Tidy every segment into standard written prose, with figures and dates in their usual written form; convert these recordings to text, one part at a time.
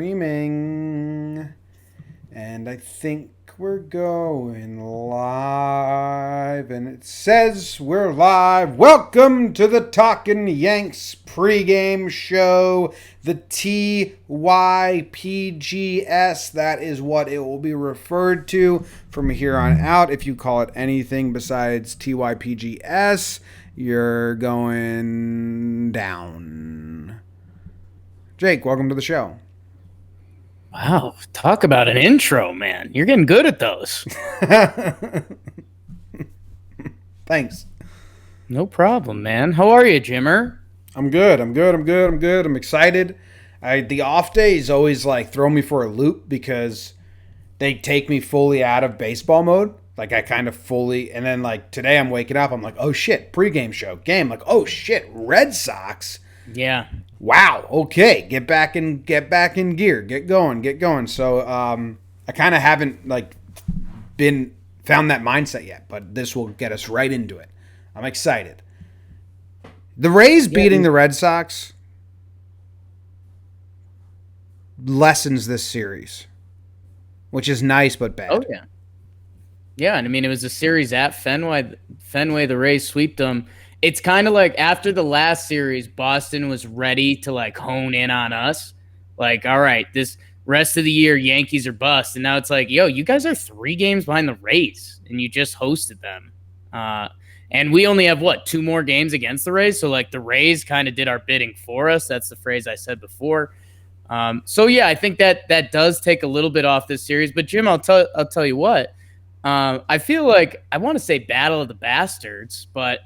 Streaming, and I think we're going live, and it says we're live. Welcome to the Talkin Yanks pregame show, the TYPGS. That is what it will be referred to from here on out. If you call it anything besides TYPGS, you're going down. Jake, welcome to the show. Wow, talk about an intro, man. You're getting good at those. Thanks. No problem, man. How are you, Jimmer? I'm good. I'm excited. The off days always throw me for a loop because they take me fully out of baseball mode. Like I kind of fully, and then today I'm waking up, I'm like, oh shit, pregame show, game. Like, oh shit, Red Sox. Yeah. Wow. Okay. Get back in gear. Get going. So I kind of haven't found that mindset yet, but this will get us right into it. I'm excited. The Rays beating the Red Sox lessens this series, which is nice but bad. Oh yeah. Yeah, and I mean it was a series at Fenway. The Rays swept them. It's kind of like after the last series, Boston was ready to hone in on us. Like, all right, this rest of the year, Yankees are bust. And now it's like, yo, you guys are 3 games behind the Rays, and you just hosted them. And we only have, 2 more games against the Rays? So, the Rays kind of did our bidding for us. That's the phrase I said before. So, yeah, I think that does take a little bit off this series. But, Jim, I'll tell you what. I feel like I want to say Battle of the Bastards, but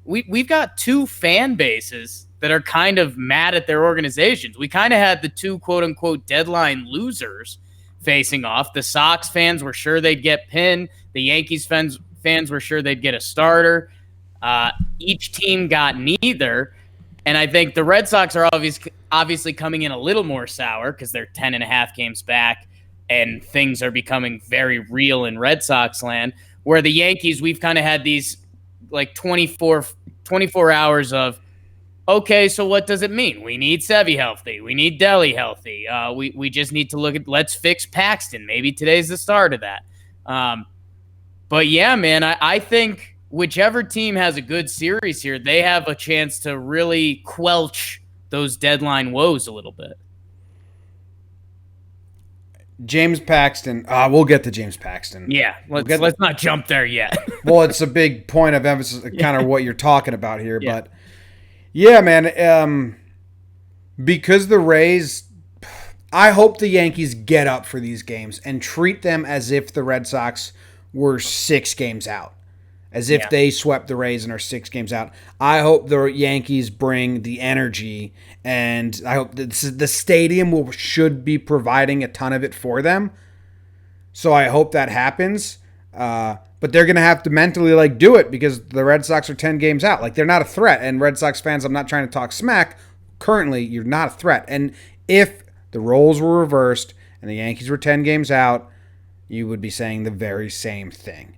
we've got 2 fan bases that are kind of mad at their organizations. We kind of had the 2 quote-unquote deadline losers facing off. The Sox fans were sure they'd get pinned. The Yankees fans were sure they'd get a starter. Each team got neither. And I think the Red Sox are obviously coming in a little more sour because they're 10.5 games back and things are becoming very real in Red Sox land, where the Yankees, we've kind of had these 24 hours of, okay, so what does it mean? We need Sevy healthy. We need Delhi healthy. We just need to let's fix Paxton. Maybe today's the start of that. But yeah, man, I think whichever team has a good series here, they have a chance to really quelch those deadline woes a little bit. James Paxton. We'll get to James Paxton. Yeah, let's not jump there yet. Well, it's a big point of emphasis, kind of what you're talking about here. Yeah. But yeah, man, because the Rays, I hope the Yankees get up for these games and treat them as if the Red Sox were 6 games out. As if they swept the Rays and are 6 games out. I hope the Yankees bring the energy, and I hope that the stadium should be providing a ton of it for them. So I hope that happens. But they're going to have to mentally do it because the Red Sox are 10 games out. They're not a threat. And Red Sox fans, I'm not trying to talk smack. Currently, you're not a threat. And if the roles were reversed and the Yankees were 10 games out, you would be saying the very same thing.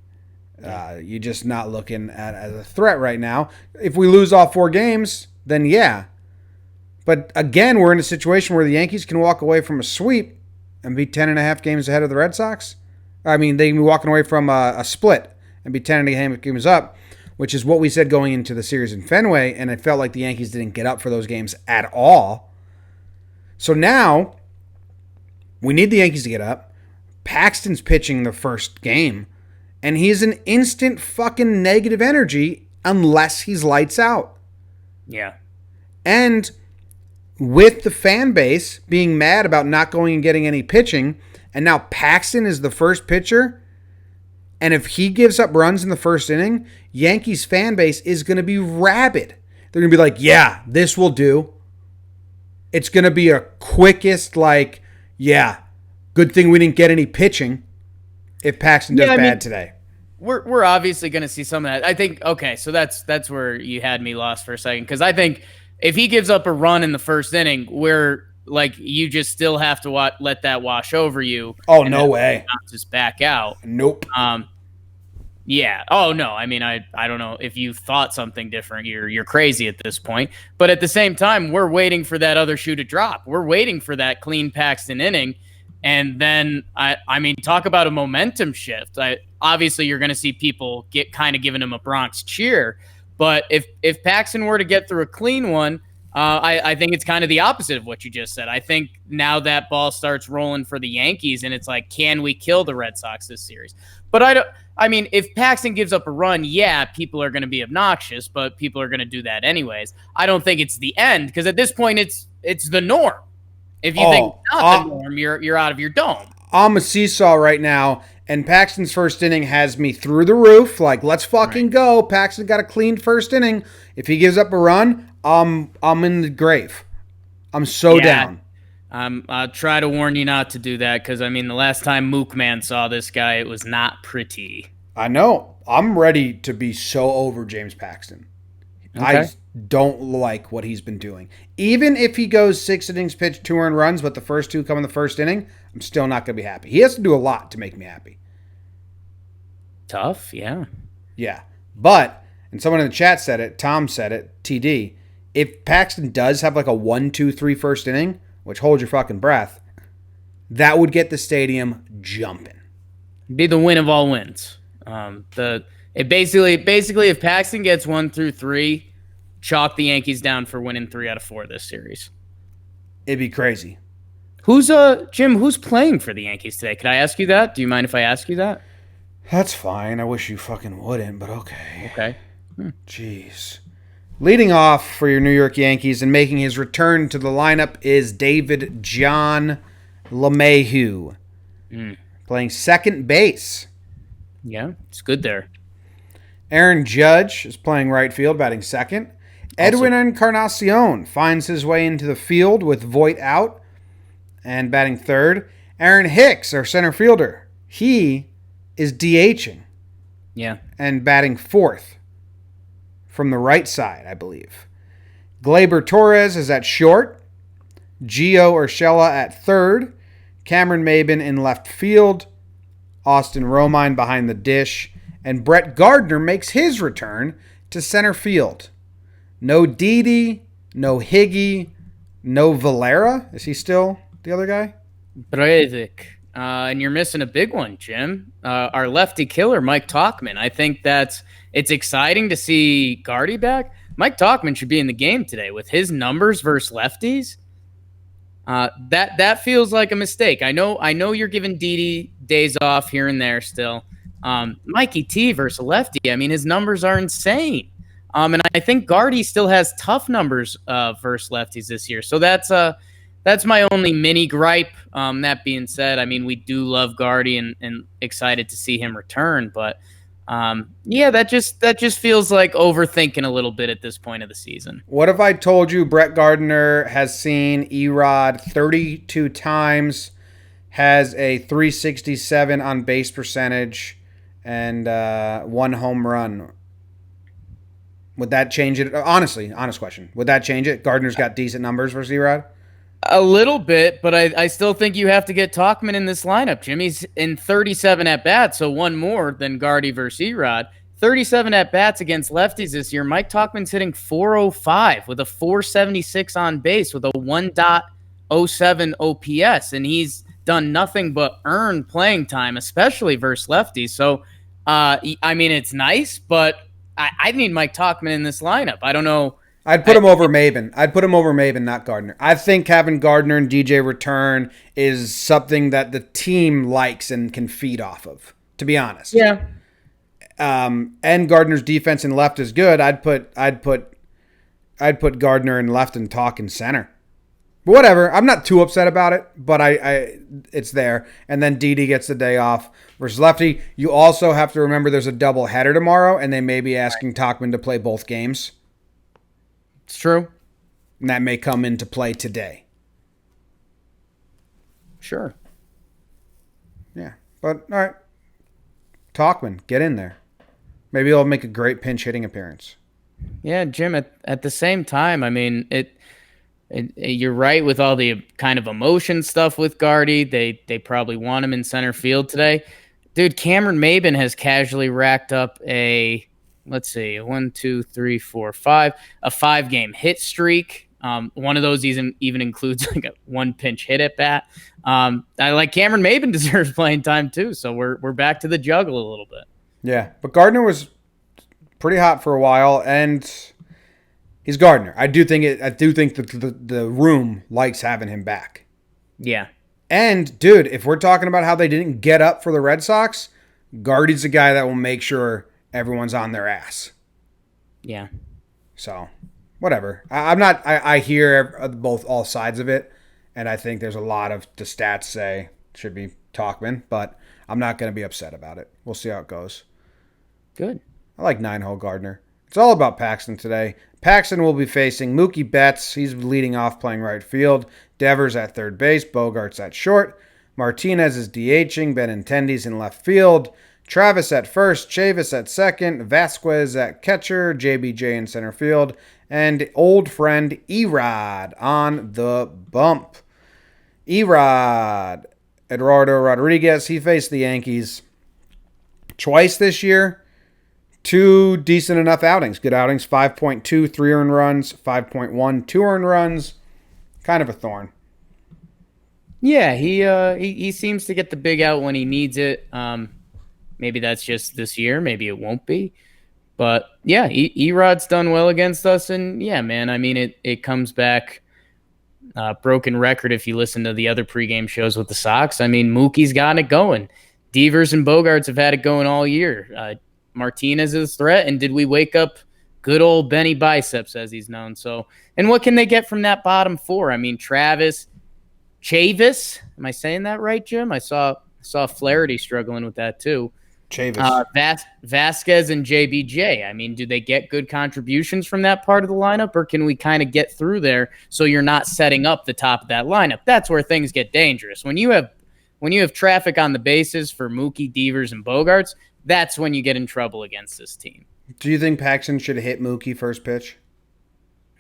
You're just not looking at as a threat right now. If we lose all 4 games, then yeah. But again, we're in a situation where the Yankees can walk away from a sweep and be 10.5 games ahead of the Red Sox. I mean, they can be walking away from a split and be 10.5 games up, which is what we said going into the series in Fenway, and it felt like the Yankees didn't get up for those games at all. So now, we need the Yankees to get up. Paxton's pitching the first game. And he's an instant fucking negative energy unless he's lights out. Yeah. And with the fan base being mad about not going and getting any pitching, and now Paxton is the first pitcher, and if he gives up runs in the first inning, Yankees fan base is going to be rabid. They're going to be like, yeah, this will do. It's going to be a quickest, yeah, good thing we didn't get any pitching. If Paxton does bad today. We're obviously going to see some of that. I think, okay, so that's where you had me lost for a second. Because I think if he gives up a run in the first inning, you just still have to let that wash over you. Oh, no way. Not just back out. Nope. Yeah. Oh no. I mean, I don't know if you thought something different. You're crazy at this point. But at the same time, we're waiting for that other shoe to drop. We're waiting for that clean Paxton inning, and then I mean, talk about a momentum shift. Obviously you're going to see people get kind of giving him a Bronx cheer, but if Paxton were to get through a clean one. I think it's kind of the opposite of what you just said. I think now that ball starts rolling for the Yankees, and it's like, can we kill the Red Sox this series? But I don't. I mean, if Paxton gives up a run, yeah, people are going to be obnoxious, but people are going to do that anyways. I don't think it's the end because at this point, it's the norm. If you think it's not the norm, you're out of your dome. I'm a seesaw right now, and Paxton's first inning has me through the roof. Like, let's fucking go. Paxton got a clean first inning. If he gives up a run, I'm in the grave. I'm so down. I'll try to warn you not to do that because, I mean, the last time Mook Man saw this guy, it was not pretty. I know. I'm ready to be so over James Paxton. Okay. I don't like what he's been doing. Even if he goes 6 innings pitched, 2 earned runs, but the first 2 come in the first inning, I'm still not going to be happy. He has to do a lot to make me happy. Tough, yeah. Yeah. But, and someone in the chat said it, Tom said it, TD, if Paxton does have like a 1-2-3 first inning, which hold your fucking breath, that would get the stadium jumping. Be the win of all wins. Basically, if Paxton gets 1 through 3, chalk the Yankees down for winning 3 out of 4 this series. It'd be crazy. Jim, who's playing for the Yankees today? Could I ask you that? Do you mind if I ask you that? That's fine. I wish you fucking wouldn't, but okay. Okay. Jeez. Leading off for your New York Yankees and making his return to the lineup is David John LeMahieu, playing second base. Yeah, it's good there. Aaron Judge is playing right field, batting second. Edwin Encarnacion finds his way into the field with Voit out and batting third. Aaron Hicks, our center fielder, he is DHing. Yeah. And batting fourth from the right side, I believe. Gleyber Torres is at short. Gio Urshela at third. Cameron Maybin in left field. Austin Romine behind the dish. And Brett Gardner makes his return to center field. No Didi, no Higgy, no Valera. Is he still the other guy? Breivik. And you're missing a big one, Jim. Our lefty killer, Mike Talkman. I think it's exciting to see Gardy back. Mike Talkman should be in the game today with his numbers versus lefties. That feels like a mistake. I know you're giving Didi days off here and there still. Mikey T versus a lefty. I mean, his numbers are insane. And I think Gardy still has tough numbers versus lefties this year. So that's my only mini gripe. That being said, I mean, we do love Gardy and excited to see him return. But yeah, that just feels like overthinking a little bit at this point of the season. What if I told you Brett Gardner has seen Erod 32 times, has a 367 on base percentage, and 1 home run? Would that change it? Honestly, honest question. Would that change it? Gardner's got decent numbers versus Erod? A little bit, but I still think you have to get Talkman in this lineup. Jimmy's in 37 at-bats, so 1 more than Gardy versus Erod. 37 at-bats against lefties this year. Mike Talkman's hitting .405 with a .476 on base with a 1.07 OPS, and he's done nothing but earn playing time, especially versus lefties. So, I mean, it's nice, but I need Mike Talkman in this lineup. I don't know. I'd put him over Maven. I'd put him over Maven, not Gardner. I think having Gardner and DJ return is something that the team likes and can feed off of, to be honest. Yeah. And Gardner's defense in left is good. I'd put Gardner in left and Talk in center. But whatever. I'm not too upset about it, but it's there. And then Didi gets the day off versus lefty. You also have to remember there's a double header tomorrow, and they may be asking Talkman to play both games. It's true. And that may come into play today. Sure. Yeah. But, all right. Talkman, get in there. Maybe he'll make a great pinch hitting appearance. Yeah, Jim, at the same time, I mean, you're right with all the kind of emotion stuff with Gardy. They probably want him in center field today. Dude, Cameron Maben has casually racked up a, let's see, 5-game hit streak. One of those even includes like a one pinch hit at bat. I like Cameron Maben deserves playing time too, so we're back to the juggle a little bit. Yeah, but Gardner was pretty hot for a while, and he's Gardner. I do think that the room likes having him back. Yeah. And, dude, if we're talking about how they didn't get up for the Red Sox, Gardy's the guy that will make sure everyone's on their ass. Yeah. So, whatever. I hear all sides of it, and I think there's a lot of the stats say should be Talkman, but I'm not going to be upset about it. We'll see how it goes. Good. I like 9-hole Gardner. It's all about Paxton today. Paxton will be facing Mookie Betts. He's leading off playing right field. Devers at third base. Bogarts at short. Martinez is DHing. Benintendi's in left field. Travis at first. Chavis at second. Vasquez at catcher. JBJ in center field. And old friend Erod on the bump. Erod. Eduardo Rodriguez. He faced the Yankees twice this year. 2 decent enough outings. Good outings. 5.2, 3 earned runs. 5.1, 2 earned runs. Kind of a thorn. Yeah, he seems to get the big out when he needs it. Maybe that's just this year. Maybe it won't be. But, yeah, Erod's done well against us. And, yeah, man, I mean, it comes back broken record if you listen to the other pregame shows with the Sox. I mean, Mookie's gotten it going. Devers and Bogarts have had it going all year. Martinez is a threat, and did we wake up good old Benny Biceps, as he's known? So, and what can they get from that bottom 4? I mean, Travis, Chavis, am I saying that right, Jim? I saw Flaherty struggling with that too. Chavis, Vasquez, and JBJ. I mean, do they get good contributions from that part of the lineup, or can we kind of get through there so you're not setting up the top of that lineup? That's where things get dangerous. When you have traffic on the bases for Mookie, Devers, and Bogarts, that's when you get in trouble against this team. Do you think Paxton should have hit Mookie first pitch?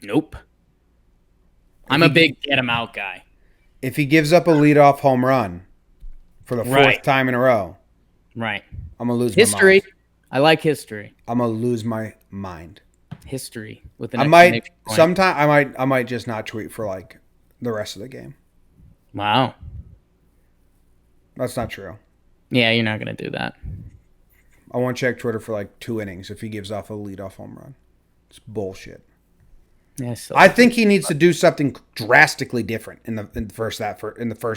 Nope. I'm a big get him out guy. If he gives up a leadoff home run for the 4th time in a row, right, I'm going to lose history. my mind. I like history. I'm going to lose my mind. History with an I might just not tweet for like the rest of the game. Wow. That's not true. Yeah, you're not going to do that. I won't check Twitter for like 2 innings if he gives off a leadoff home run. It's bullshit. Yeah, so I think he needs to do something drastically different in the first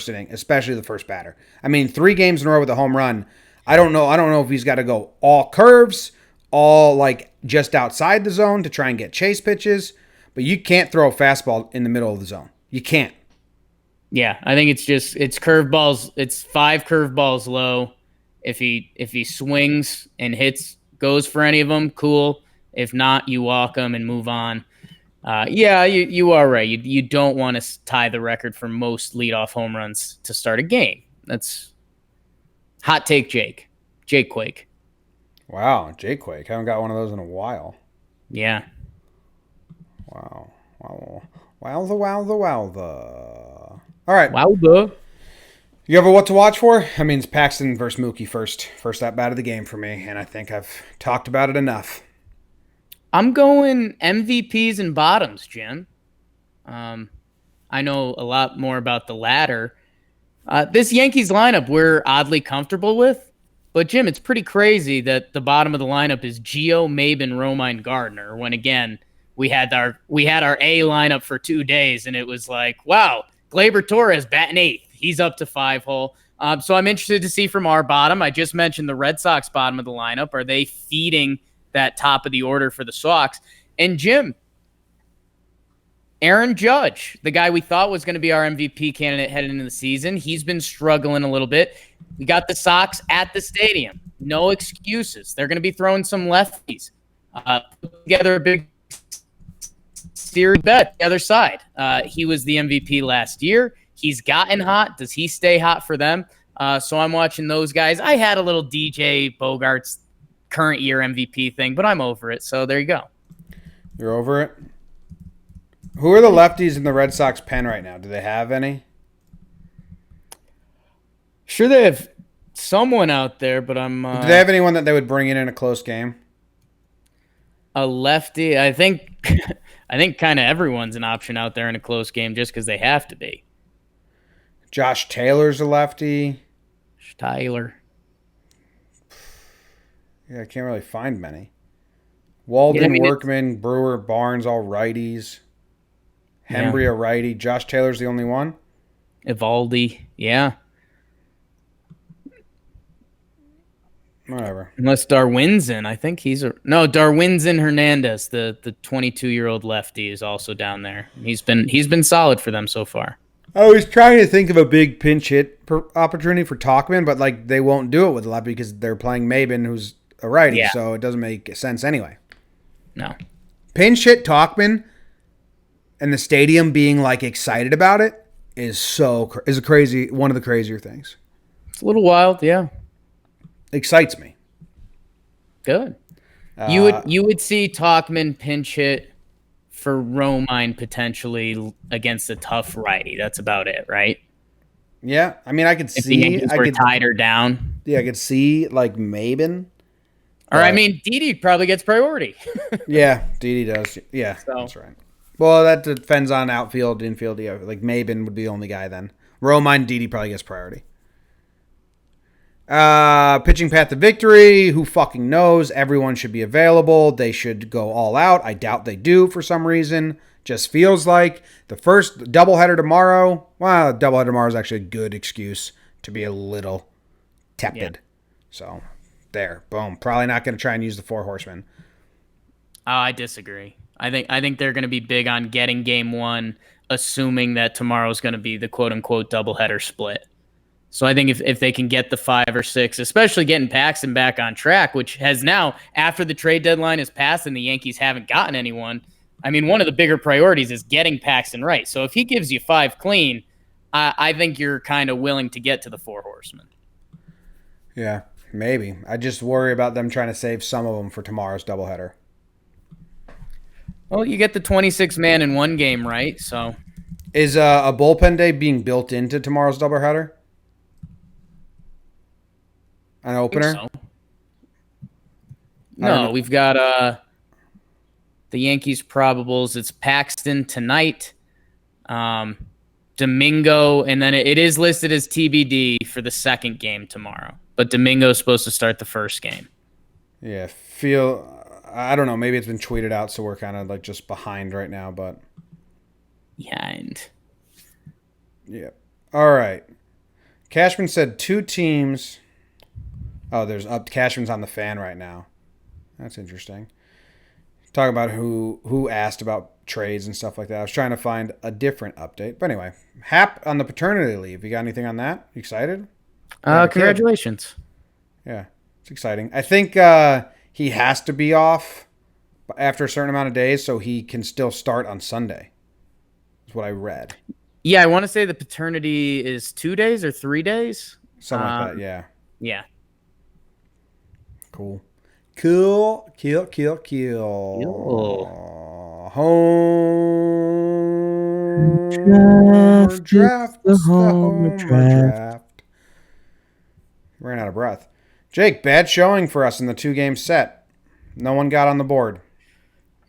inning, especially the first batter. I mean, 3 games in a row with a home run. I don't know if he's got to go all curves, all like just outside the zone to try and get chase pitches, but you can't throw a fastball in the middle of the zone. You can't. Yeah, I think it's curveballs. It's 5 curveballs low. If he swings and goes for any of them, cool. If not, you walk them and move on. Yeah, you are right. You don't want to tie the record for most leadoff home runs to start a game. That's hot take, Jake Quake. Wow, Jake Quake. Haven't got one of those in a while. Yeah. Wow. All right. Wow. You ever what to watch for? I mean, it's Paxton versus Mookie first at bat of the game for me, and I think I've talked about it enough. I'm going MVPs and bottoms, Jim. I know a lot more about the latter. This Yankees lineup we're oddly comfortable with, but Jim, it's pretty crazy that the bottom of the lineup is Gio, Maben, Romine, Gardner. When again we had our A lineup for 2 days, and it was like, wow, Gleyber Torres batting 8th. He's up to 5-hole. So I'm interested to see from our bottom. I just mentioned the Red Sox bottom of the lineup. Are they feeding that top of the order for the Sox? And Jim, Aaron Judge, the guy we thought was going to be our MVP candidate heading into the season, he's been struggling a little bit. We got the Sox at the stadium. No excuses. They're going to be throwing some lefties. Put together a big series bet the other side. He was the MVP last year. He's gotten hot. Does he stay hot for them? So I'm watching those guys. I had a little DJ Bogarts current year MVP thing, but I'm over it. So there you go. You're over it? Who are the lefties in the Red Sox pen right now? Do they have any? Sure, they have someone out there, but I'm Do they have anyone that they would bring in a close game? a lefty. I think I think kind of everyone's an option out there in a close game just because they have to be. Josh Taylor's a lefty. Tyler. Yeah, I can't really find many. Yeah, Walden, Workman, Brewer, Barnes, all righties. Hembry, a righty. Josh Taylor's the only one? Evaldi. Yeah. Whatever. Unless Darwinzon. I think he's a... No, Darwinzon Hernandez, the 22-year-old lefty, is also down there. He's been solid for them so far. I was trying to think of a big pinch hit opportunity for Talkman, but like they won't do it with a lefty because they're playing Maben, who's a righty, so it doesn't make sense anyway. No. Pinch hit Talkman and the stadium being like excited about it is a crazy, one of the crazier things. It's a little wild, yeah. Excites me. Good. You would see Talkman pinch hit for Romine potentially against a tough righty. That's about it, right? Yeah, I mean, I could If see. the Yankees were tied her down. Yeah, I could see like Maben. Or I mean, Didi probably gets priority. Yeah, Didi does. Yeah, that's right. Well, that depends on outfield, infield. Yeah, like Maben would be the only guy then. Romine, Didi probably gets priority. Pitching path to victory. Who fucking knows? Everyone should be available. They should go all out. I doubt they do for some reason. Just feels like the first doubleheader tomorrow. Well, doubleheader tomorrow is actually a good excuse to be a little tepid. Yeah. So, there, boom. Probably not going to try and use the four horsemen. I disagree. I think they're going to be big on getting game one, assuming that tomorrow's going to be the quote unquote doubleheader split. So I think if they can get the 5 or 6, especially getting Paxton back on track, which has now, after the trade deadline has passed and the Yankees haven't gotten anyone, I mean, one of the bigger priorities is getting Paxton right. So if he gives you 5 clean, I think you're kind of willing to get to the 4 horsemen. Yeah, maybe. I just worry about them trying to save some of them for tomorrow's doubleheader. Well, you get the 26 man in one game, right? So is a bullpen day being built into tomorrow's doubleheader? An opener? So. No, we've got the Yankees probables. It's Paxton tonight, Domingo, and then it is listed as TBD for the second game tomorrow. But Domingo's supposed to start the first game. Yeah, I don't know. Maybe it's been tweeted out, so we're kind of like just behind right now. But behind. Yeah. All right. Cashman said 2 teams. Oh, Cashman's on the Fan right now. That's interesting. Talking about who asked about trades and stuff like that. I was trying to find a different update. But anyway, Hap on the paternity leave. You got anything on that? You excited? Congratulations. Yeah, it's exciting. I think he has to be off after a certain amount of days so he can still start on Sunday. That's what I read. Yeah, I want to say the paternity is 2 days or 3 days. Something like that, yeah. Yeah. Cool. Home draft. The home draft. Ran out of breath. Jake, bad showing for us in the 2-game set. No one got on the board.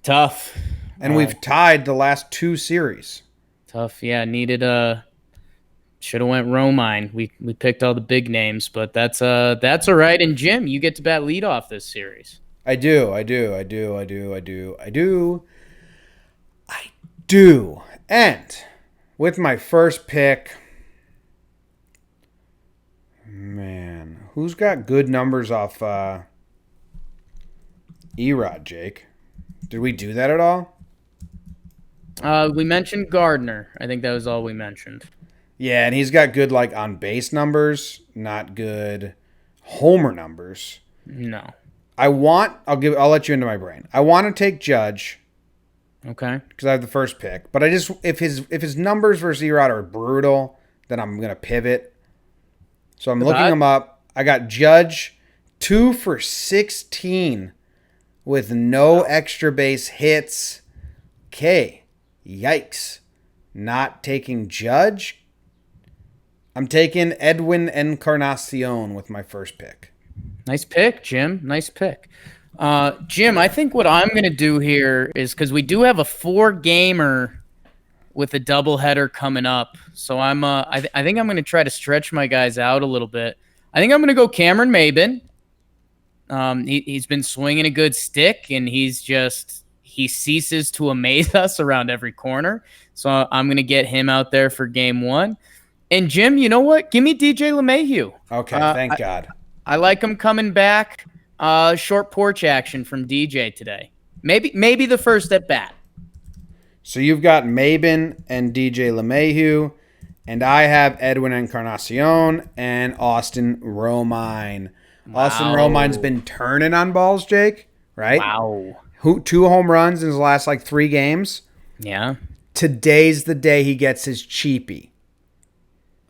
Tough. And we've tied the last 2 series. Tough, yeah. Needed should have went Romine. We picked all the big names, but that's all right. And Jim, you get to bat leadoff this series. I do. And with my first pick, man, who's got good numbers off Erod, Jake? Did we do that at all? We mentioned Gardner. I think that was all we mentioned. Yeah, and he's got good like on base numbers, not good homer numbers. No. I'll let you into my brain. I want to take Judge. Okay. Because I have the first pick, but if his numbers versus Erod are brutal, then I'm gonna pivot. So I'm looking him up. I got Judge 2 for 16 with no extra base hits. Okay, yikes! Not taking Judge. I'm taking Edwin Encarnacion with my first pick. Nice pick, Jim. Nice pick. Jim, I think what I'm going to do here is because we do have a 4-gamer with a doubleheader coming up. So I think I'm going to try to stretch my guys out a little bit. I think I'm going to go Cameron Maben. He's been swinging a good stick, and he ceases to amaze us around every corner. So I'm going to get him out there for game 1. And Jim, you know what? Give me DJ LeMahieu. Okay, thank God. I like him coming back. Short porch action from DJ today. Maybe the first at bat. So you've got Maben and DJ LeMahieu, and I have Edwin Encarnacion and Austin Romine. Wow. Austin Romine's been turning on balls, Jake, right? Wow. 2 home runs in his last 3 games. Yeah. Today's the day he gets his cheapie.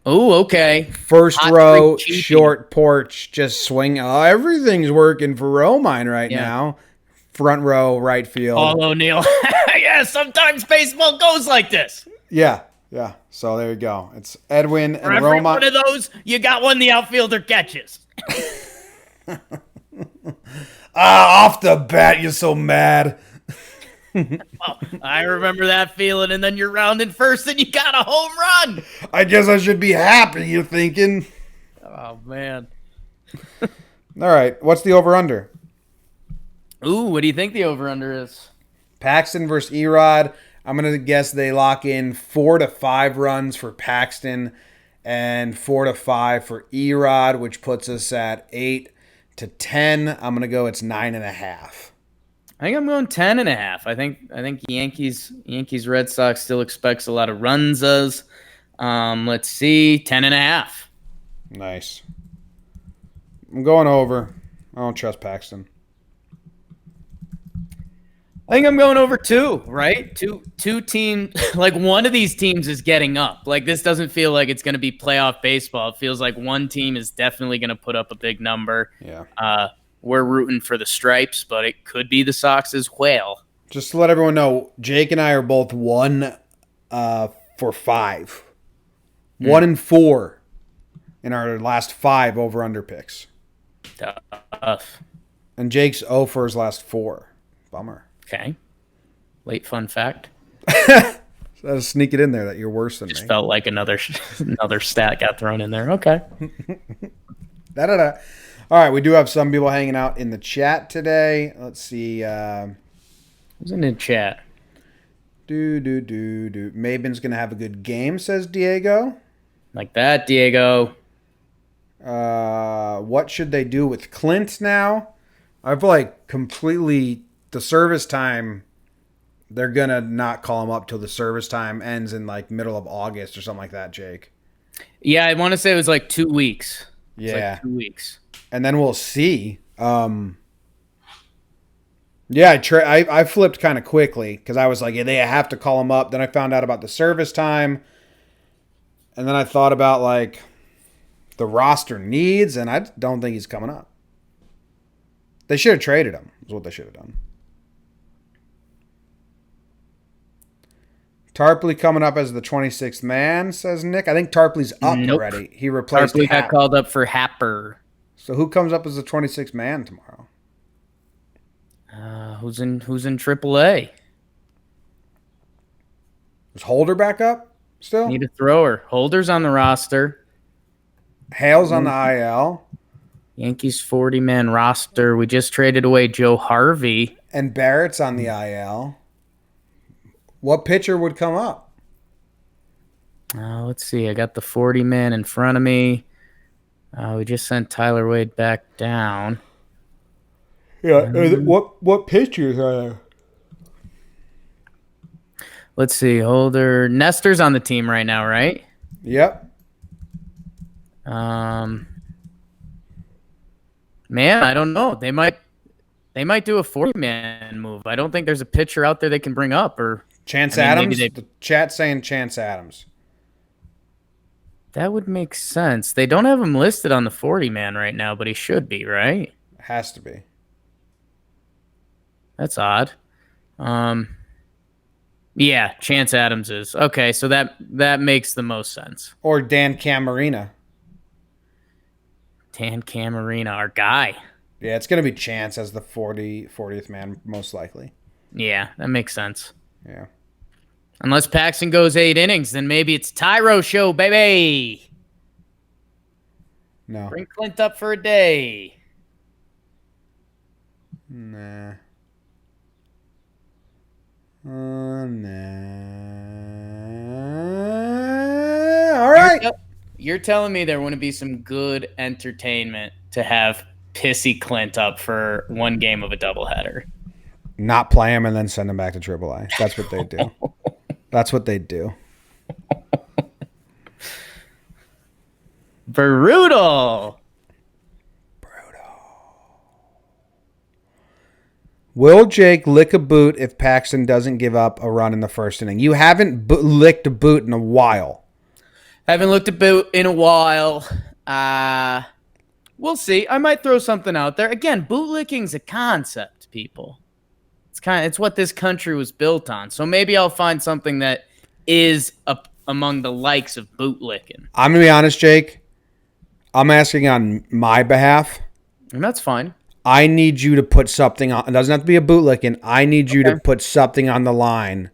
Oh, okay. First row, short porch, just swing. Oh, everything's working for Romine right now. Front row, right field. Paul O'Neill. Yeah, sometimes baseball goes like this. Yeah. So there you go. It's Edwin and Romine. For every one of those, you got one the outfielder catches. Off the bat, you're so mad. Well, I remember that feeling, and then you're rounding first and you got a home run. I guess I should be happy, you're thinking. Oh, man. All right, what's the over-under? Ooh, what do you think the over-under is? Paxton versus Erod. I'm going to guess they lock in 4 to 5 runs for Paxton and 4 to 5 for Erod, which puts us at 8 to 10. I'm going to go it's 9.5. I think I'm going 10.5. I think Yankees Red Sox still expects a lot of runs. Let's see, 10.5. Nice. I'm going over. I don't trust Paxton. I think I'm going over 2, right? Two teams, one of these teams is getting up. This doesn't feel like it's going to be playoff baseball. It feels like one team is definitely going to put up a big number. Yeah. We're rooting for the Stripes, but it could be the Sox as well. Just to let everyone know, Jake and I are both 1 for 5. 1 and 4 in our last 5 over-under picks. Tough. And Jake's 0 for his last 4. Bummer. Okay. Late fun fact. So sneak it in there that you're worse than me. Just felt like another stat got thrown in there. Okay. Da-da-da. All right, we do have some people hanging out in the chat today. Let's see. Who's in the chat? Maben's going to have a good game, says Diego. Like that, Diego. What should they do with Clint now? I feel completely the service time, they're going to not call him up till the service time ends in middle of August or something like that, Jake. Yeah, I want to say it was 2 weeks. Yeah. 2 weeks. And then we'll see. I flipped kind of quickly because I was they have to call him up. Then I found out about the service time. And then I thought about the roster needs, and I don't think he's coming up. They should have traded him, is what they should have done. Tarpley coming up as the 26th man, says Nick. I think Tarpley's up already. He replaced Tarpley got called up for Happer. So who comes up as the 26th man tomorrow? Who's in AAA? Is Holder back up still? Need a thrower. Holder's on the roster. Hale's on the IL. Yankees 40-man roster. We just traded away Joe Harvey. And Barrett's on the IL. What pitcher would come up? Let's see. I got the 40-man in front of me. We just sent Tyler Wade back down. Yeah. What pitchers are there? Let's see. Holder. Nestor's on the team right now, right? Yep. Man, I don't know. They might do a 40-man move. I don't think there's a pitcher out there they can bring up. Or Chance Adams? The chat's saying Chance Adams. That would make sense. They don't have him listed on the 40-man right now, but he should be, right? Has to be. That's odd. Yeah, Chance Adams is. Okay, so that makes the most sense. Or Dan Camarena. Dan Camarena, our guy. Yeah, it's going to be Chance as the 40th man, most likely. Yeah, that makes sense. Yeah. Unless Paxton goes 8 innings, then maybe it's Tyro show, baby. No. Bring Clint up for a day. Nah. Nah. All right. You're telling me there wouldn't be some good entertainment to have pissy Clint up for one game of a doubleheader. Not play him and then send him back to AAA. That's what they do. That's what they do. Brutal. Will Jake lick a boot if Paxton doesn't give up a run in the first inning? You haven't licked a boot in a while. Haven't looked at boot in a while. We'll see. I might throw something out there. Again, bootlicking's a concept, people. It's what this country was built on. So maybe I'll find something that is among the likes of bootlicking. I'm going to be honest, Jake. I'm asking on my behalf. And that's fine. I need you to put something on. It doesn't have to be a bootlicking. I need you to put something on the line.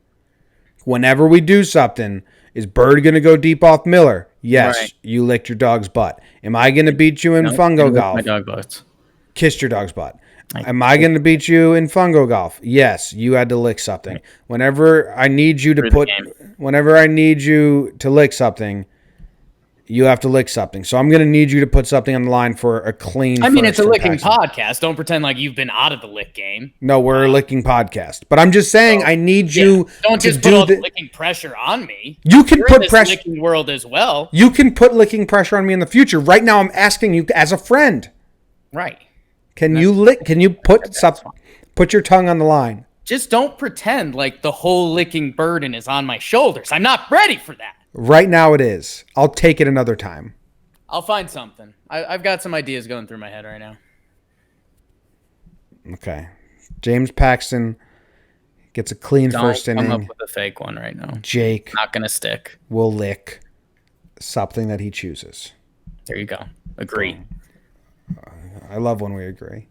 Whenever we do something, is Bird going to go deep off Miller? Yes, right. You licked your dog's butt. Am I going to beat you in fungo golf? My dog butts. Kissed your dog's butt. Am I going to beat you in fungo golf? Yes, you had to lick something. Whenever I need you to lick something, you have to lick something. So I'm going to need you to put something on the line for a clean. I mean, it's a licking podcast. Don't pretend like you've been out of the lick game. No, we're a licking podcast. But I'm just saying, I need you. Don't just put all the licking pressure on me. You can put pressure. Licking world as well. You can put licking pressure on me in the future. Right now, I'm asking you as a friend. Right. Can you put your tongue on the line? Just don't pretend like the whole licking burden is on my shoulders. I'm not ready for that. Right now it is. I'll take it another time. I'll find something. I've got some ideas going through my head right now. Okay. James Paxton gets a clean first inning. Don't come up with a fake one right now. Jake. Not going to stick. Will lick something that he chooses. There you go. Agree. I love when we agree.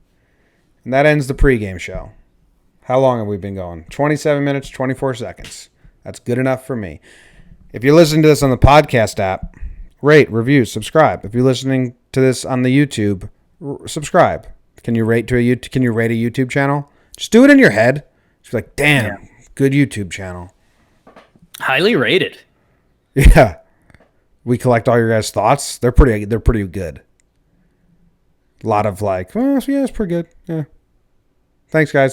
And that ends the pregame show. How long have we been going? 27 minutes, 24 seconds. That's good enough for me. If you're listening to this on the podcast app, rate, review, subscribe. If you're listening to this on the YouTube, subscribe. Can you rate a YouTube channel? Just do it in your head. Just be like, damn, good YouTube channel. Highly rated. Yeah. We collect all your guys' thoughts. They're pretty good. A lot of like, oh, yeah, it's pretty good. Yeah. Thanks, guys.